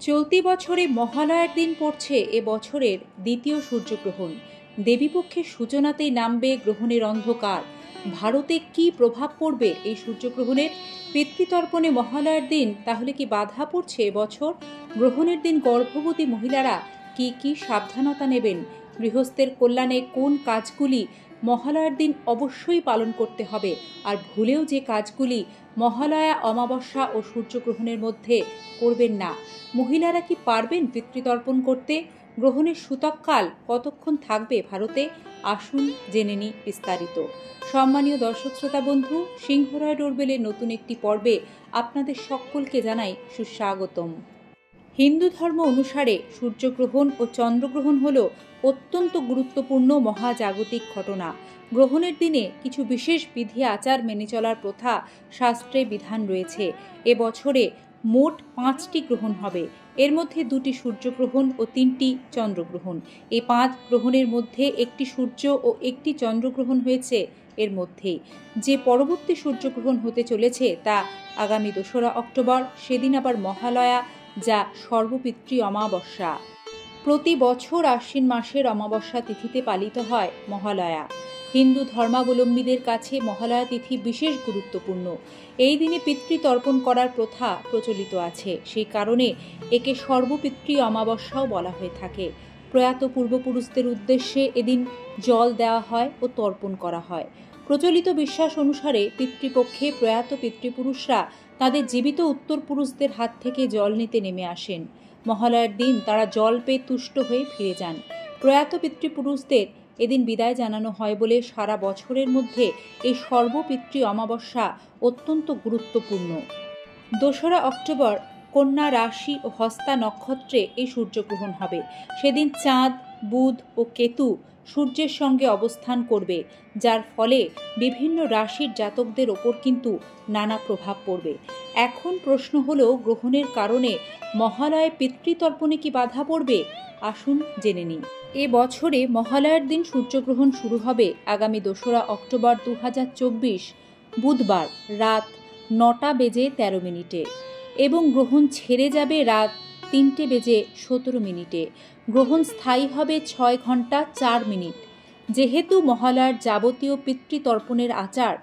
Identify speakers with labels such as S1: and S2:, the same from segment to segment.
S1: চলতি বছরে মহালয়ার দিন পড়ছে এ বছরের দ্বিতীয় সূর্যগ্রহণ। দেবীপক্ষের সূচনাতেই নামবে গ্রহণের অন্ধকার। ভারতে কি প্রভাব পড়বে এই সূর্যগ্রহণের? পিতৃতর্পণে মহালয়ার দিন তাহলে কি বাধা পড়ছে এবছর? গ্রহণের দিন গর্ভবতী মহিলারা কি কি সাবধানতা নেবেন? গৃহস্থের কল্যাণে কোন কাজগুলি মহালয়ার দিন অবশ্যই পালন করতে হবে, আর ভুলেও যে কাজগুলি মহালয়া, অমাবস্যা ও সূর্যগ্রহণের মধ্যে করবেন না? মহিলারা কি পারবেন পিতৃতর্পণ করতে? গ্রহণের সূতককাল কতক্ষণ থাকবে ভারতে? আসুন জেনে নিই বিস্তারিত। সম্মানীয় দর্শক শ্রোতা বন্ধু, সিংহরায় ডোরবেলের নতুন একটি পর্বে আপনাদের সকলকে জানাই সুস্বাগতম। হিন্দু ধর্ম অনুসারে সূর্যগ্রহণ ও চন্দ্রগ্রহণ হল অত্যন্ত গুরুত্বপূর্ণ মহাজাগতিক ঘটনা। গ্রহণের দিনে কিছু বিশেষ বিধি আচার মেনে চলার প্রথা শাস্ত্রে বিধান রয়েছে। এবছরে মোট 5টি গ্রহণ হবে। এর মধ্যে 2টি সূর্যগ্রহণ ও 3টি চন্দ্রগ্রহণ। এই 5 গ্রহণের মধ্যে একটি সূর্য ও একটি চন্দ্রগ্রহণ হয়েছে এর মধ্যেই। যে পরবর্তী সূর্যগ্রহণ হতে চলেছে তা আগামী 2রা অক্টোবর। সেদিন আবার মহালয়া, যা সর্বপিতৃ অমাবস্যা। প্রতি বছর আশ্বিন মাসের অমাবস্যা তিথিতে পালিত হয় মহালয়া। হিন্দু ধর্মাবলম্বীদের কাছে মহালয়া তিথি বিশেষ গুরুত্বপূর্ণ। এই দিনে পিতৃতর্পণ করার প্রথা প্রচলিত আছে, সেই কারণে একে সর্বপিতৃ অমাবস্যাও বলা হয়ে থাকে। প্রয়াত পূর্বপুরুষদের উদ্দেশ্যে এদিন জল দেওয়া হয় ও তর্পণ করা হয়। প্রচলিত বিশ্বাস অনুসারে পিতৃপক্ষে প্রয়াত পিতৃপুরুষরা তাদের জীবিত উত্তরপুরুষদের হাত থেকে জল নিতে নেমে আসেন। মহালয়ার দিন তারা জল পেয়ে তুষ্ট হয়ে ফিরে যান। প্রয়াত পিতৃপুরুষদের এদিন বিদায় জানানো হয় বলে সারা বছরের মধ্যে এই সর্বপিতৃ অমাবস্যা অত্যন্ত গুরুত্বপূর্ণ। 2রা অক্টোবর কন্যা রাশি ও হস্তা নক্ষত্রে এই সূর্যগ্রহণ হবে। সেদিন চাঁদ, বুধ ও কেতু সূর্যের সঙ্গে অবস্থান করবে, যার ফলে বিভিন্ন রাশির জাতকদের ওপর কিন্তু নানা প্রভাব পড়বে। এখন প্রশ্ন হলো, গ্রহণের কারণে মহালয়ায় পিতৃতর্পণে কি বাধা পড়বে? আসুন জেনে নিই। এ বছরে মহালয়ার দিন সূর্যগ্রহণ শুরু হবে আগামী 2রা অক্টোবর 2024 বুধবার রাত 9:13 এবং গ্রহণ ছেড়ে যাবে রাত 3:17। গ্রহণ স্থায়ী হবে 6 ঘন্টা 4 মিনিট। যেহেতু মহালয়ার যাবতীয় পিতৃতর্পণের আচার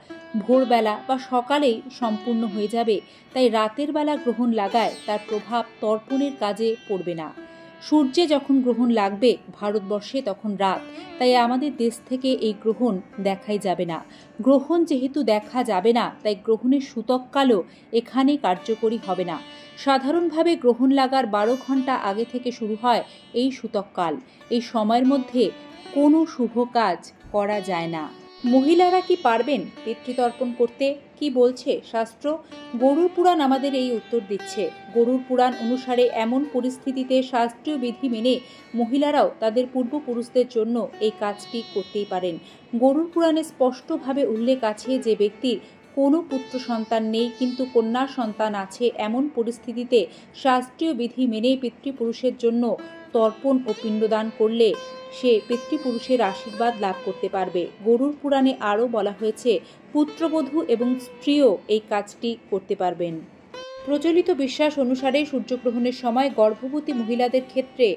S1: ভোরবেলা বা সকালেই সম্পূর্ণ হয়ে যাবে, তাই রাতের বেলা গ্রহণ লাগায় তার প্রভাব তর্পণের কাজে পড়বে না। সূর্যে যখন গ্রহণ লাগবে ভারতবর্ষে তখন রাত, তাই আমাদের দেশ থেকে এই গ্রহণ দেখাই যাবে না। গ্রহণ যেহেতু দেখা যাবে না, তাই গ্রহণের সূতককালও এখানে কার্যকরী হবে না। সাধারণভাবে গ্রহণ লাগার 12 ঘন্টা আগে থেকে শুরু হয় এই সূতককাল। এই সময়ের মধ্যে কোনো শুভ কাজ করা যায় না। মহিলারা কি পারবেন পিতৃতর্পণ করতে? কি বলছে শাস্ত্র? গরুর পুরাণ আমাদের এই উত্তর দিচ্ছে। গরুর পুরাণ অনুসারে এমন পরিস্থিতিতে শাস্ত্রীয় বিধি মেনে মহিলারাও তাদের পূর্বপুরুষদের জন্য এই কাজটি করতেই পারেন। গরুর পুরাণে স্পষ্টভাবে উল্লেখ আছে যে ব্যক্তির কোনো পুত্র সন্তান নেই কিন্তু কন্যা সন্তান আছে, এমন পরিস্থিতিতে শাস্ত্রীয় বিধি মেনে পিতৃপুরুষের জন্য তর্পণ ও পিণ্ডদান করলে সে পিতৃপুরুষের আশীর্বাদ লাভ করতে পারবে। গরুর পুরাণে আরও বলা হয়েছে পুত্রবধূ এবং স্ত্রীও এই কাজটি করতে পারবেন। প্রচলিত বিশ্বাস অনুসারে সূর্যগ্রহণের সময় গর্ভবতী মহিলাদের ক্ষেত্রে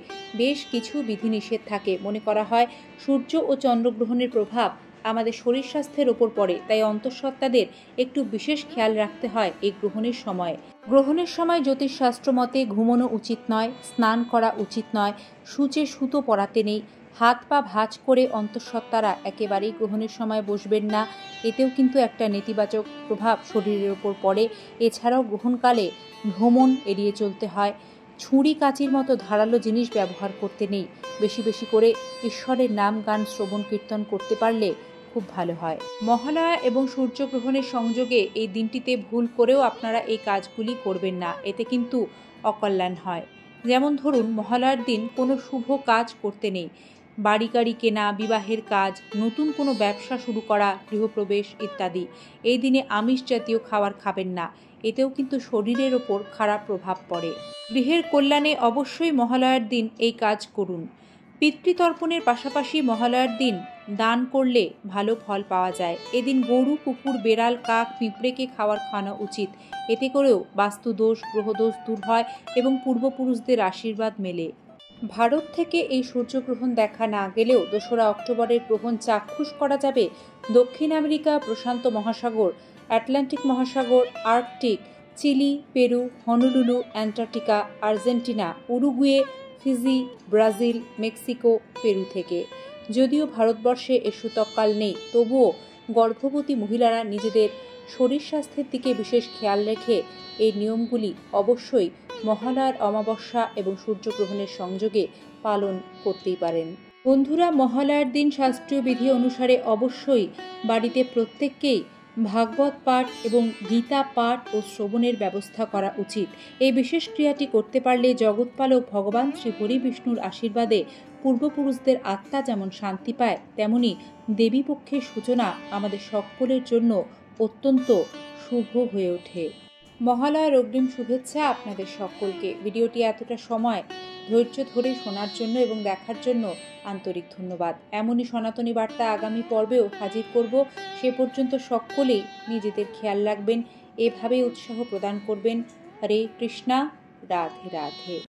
S1: বেশ কিছু বিধিনিষেধ থাকে। মনে করা হয় সূর্য ও চন্দ্রগ্রহণের প্রভাব আমাদের শরীর স্বাস্থ্যের ওপর পড়ে, তাই অন্তঃসত্ত্বাদের একটু বিশেষ খেয়াল রাখতে হয় এই গ্রহণের সময়। গ্রহণের সময় জ্যোতিষশাস্ত্র মতে ঘুমানো উচিত নয়, স্নান করা উচিত নয়, সূচে সুতো পরাতে নেই, হাত পা ভাঁজ করে অন্তঃসত্ত্বারা একেবারেই গ্রহণের সময় বসবেন না। এতেও কিন্তু একটা নেতিবাচক প্রভাব শরীরের ওপর পড়ে। এছাড়াও গ্রহণকালে ভ্রমণ এড়িয়ে চলতে হয়। ছুরি কাঁচির মতো ধারালো জিনিস ব্যবহার করতে নেই। বেশি বেশি করে ঈশ্বরের নাম গান শ্রবণ কীর্তন করতে পারলে খুব ভালো হয়। মহালয়া এবং সূর্যগ্রহণের সংযোগে এই দিনটিতে ভুল করেও আপনারা এই কাজগুলি করবেন না, এতে কিন্তু অকল্যাণ হয়। যেমন ধরুন, মহালয়ার দিন কোনো শুভ কাজ করতে নেই। বাড়ি গাড়ি কেনা, বিবাহের কাজ, নতুন কোনো ব্যবসা শুরু করা, গৃহপ্রবেশ ইত্যাদি। এই দিনে আমিষ জাতীয় খাবার খাবেন না, এতেও কিন্তু শরীরের ওপর খারাপ প্রভাব পড়ে। গৃহের কল্যাণে অবশ্যই মহালয়ার দিন এই কাজ করুন। পিতৃতর্পণের পাশাপাশি মহালয়ার দিন দান করলে ভালো ফল পাওয়া যায়। এদিন গরু, কুকুর, বেড়াল, কাক, পিঁপড়েকে খাওয়ানো উচিত। এতে করেও বাস্তুদোষ, গ্রহদোষ দূর হয় এবং পূর্বপুরুষদের আশীর্বাদ মেলে। ভারত থেকে এই সূর্যগ্রহণ দেখা না গেলেও 2রা অক্টোবরের গ্রহণ চাক্ষুষ করা যাবে দক্ষিণ আমেরিকা, প্রশান্ত মহাসাগর, আটলান্টিক মহাসাগর, Arctic, Chile, Peru, Honolulu, Antarctica, Argentina, Uruguay, Fiji, Brazil, Mexico, Peru থেকে। যদিও ভারতবর্ষে এর সূতককাল নেই, তবুও গর্ভবতী মহিলারা নিজেদের শরীর স্বাস্থ্যের দিকে বিশেষ খেয়াল রেখে এই নিয়মগুলি অবশ্যই মহালয়ার অমাবস্যা এবং সূর্যগ্রহণের সংযোগে পালন করতেই পারেন। বন্ধুরা, মহালয়ার দিন শাস্ত্রীয় বিধি অনুসারে অবশ্যই বাড়িতে প্রত্যেককেই ভাগবত পাঠ এবং গীতা পাঠ ও শ্রবণের ব্যবস্থা করা উচিত। এই বিশেষ ক্রিয়াটি করতে পারলে জগৎপালক ভগবান শ্রী হরি বিষ্ণুর আশীর্বাদে পূর্বপুরুষদের আত্মা যেমন শান্তি পায়, তেমনি দেবীপক্ষের সূচনা আমাদের সকলের জন্য অত্যন্ত শুভ হয়ে ওঠে। মহালয়ার অগ্রিম শুভেচ্ছা আপনাদের সকলকে। ভিডিওটি এতটা সময় ধৈর্য ধরে শোনার জন্য এবং দেখার জন্য আন্তরিক ধন্যবাদ। এমনই সনাতনী বার্তা আগামী পর্বেও হাজির করব। সে পর্যন্ত সকলেই নিজেদের খেয়াল রাখবেন, এভাবেই উৎসাহ প্রদান করবেন। হরে কৃষ্ণা, রাধে রাধে।